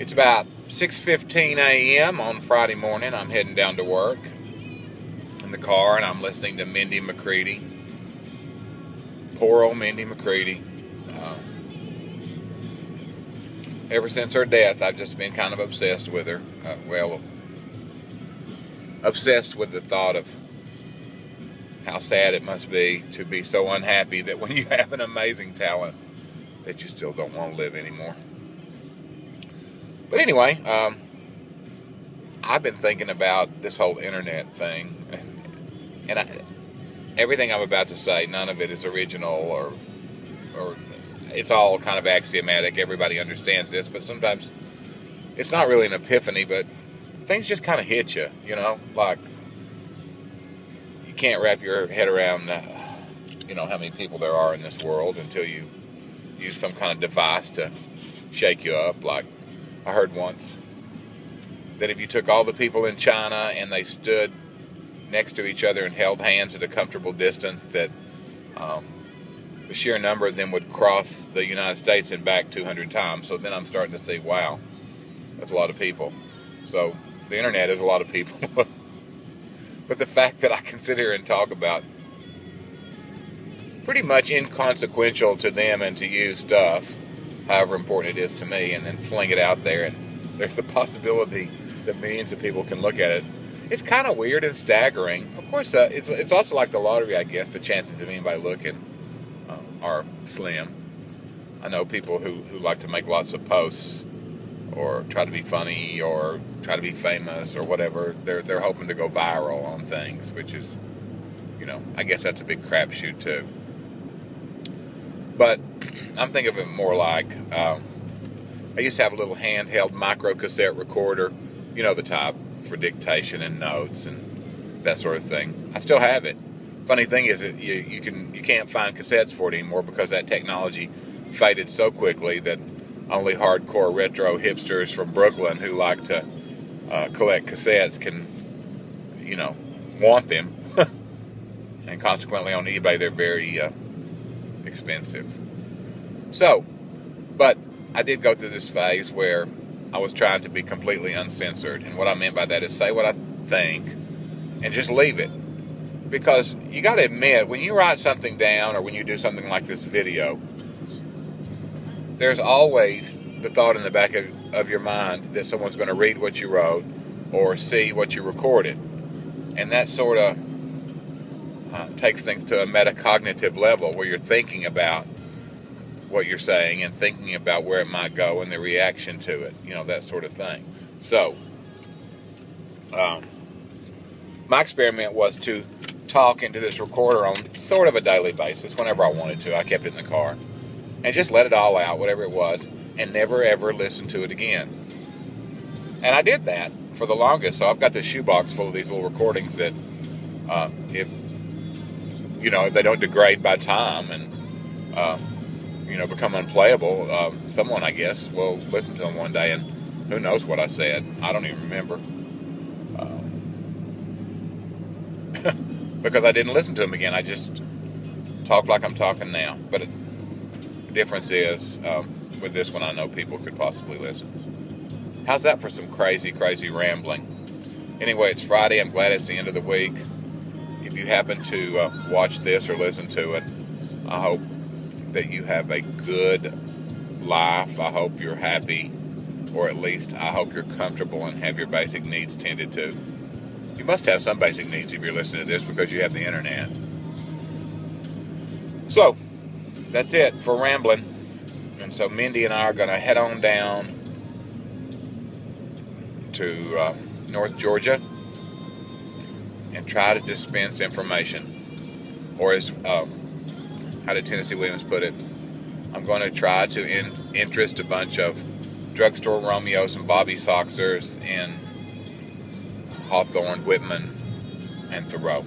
It's about 6:15 a.m. on Friday morning. I'm heading down to work in the car, and I'm listening to Mindy McCready. Poor old Mindy McCready. Ever since her death, I've just been kind of obsessed with her. Obsessed with the thought of how sad it must be to be so unhappy that when you have an amazing talent that you still don't want to live anymore. But anyway, I've been thinking about this whole internet thing, and everything I'm about to say, none of it is original or it's all kind of axiomatic. Everybody understands this, but sometimes it's not really an epiphany, but things just kind of hit you, you know, like you can't wrap your head around, how many people there are in this world until you use some kind of device to shake you up. Like I heard once that if you took all the people in China and they stood next to each other and held hands at a comfortable distance, that the sheer number of them would cross the United States and back 200 times. So then I'm starting to see, wow, that's a lot of people. So the internet is a lot of people. But the fact that I can sit here and talk about pretty much inconsequential to them and to you stuff, however important it is to me, and then fling it out there, and there's the possibility that millions of people can look at it. It's kind of weird and staggering. Of course, it's also like the lottery, I guess. The chances of anybody looking are slim. I know people who like to make lots of posts or try to be funny or try to be famous or whatever. They're hoping to go viral on things, which is, I guess that's a big crapshoot too. But I'm thinking of it more like, I used to have a little handheld micro cassette recorder, the type for dictation and notes and that sort of thing. I still have it. Funny thing is that you can't find cassettes for it anymore because that technology faded so quickly that only hardcore retro hipsters from Brooklyn who like to collect cassettes can, want them. And consequently on eBay they're very expensive. So, but I did go through this phase where I was trying to be completely uncensored. And what I meant by that is say what I think and just leave it. Because you got to admit, when you write something down or when you do something like this video, there's always the thought in the back of your mind that someone's going to read what you wrote or see what you recorded. And that sort of takes things to a metacognitive level where you're thinking about what you're saying and thinking about where it might go and the reaction to it, that sort of thing. So, my experiment was to talk into this recorder on sort of a daily basis whenever I wanted to. I kept it in the car and just let it all out, whatever it was, and never ever listen to it again. And I did that for the longest. So I've got this shoebox full of these little recordings that if they don't degrade by time and become unplayable, someone, I guess, will listen to them one day, and who knows what I said. I don't even remember. Because I didn't listen to them again. I just talk like I'm talking now. But the difference is, with this one, I know people could possibly listen. How's that for some crazy, crazy rambling? Anyway, it's Friday. I'm glad it's the end of the week. If you happen to watch this or listen to it, I hope that you have a good life. I hope you're happy, or at least I hope you're comfortable and have your basic needs tended to. You must have some basic needs if you're listening to this because you have the internet. So, that's it for Ramblin. And so Mindy and I are going to head on down to North Georgia and try to dispense information. Or as how did Tennessee Williams put it, I'm going to try to interest a bunch of drugstore Romeos and Bobby Soxers in Hawthorne, Whitman, and Thoreau.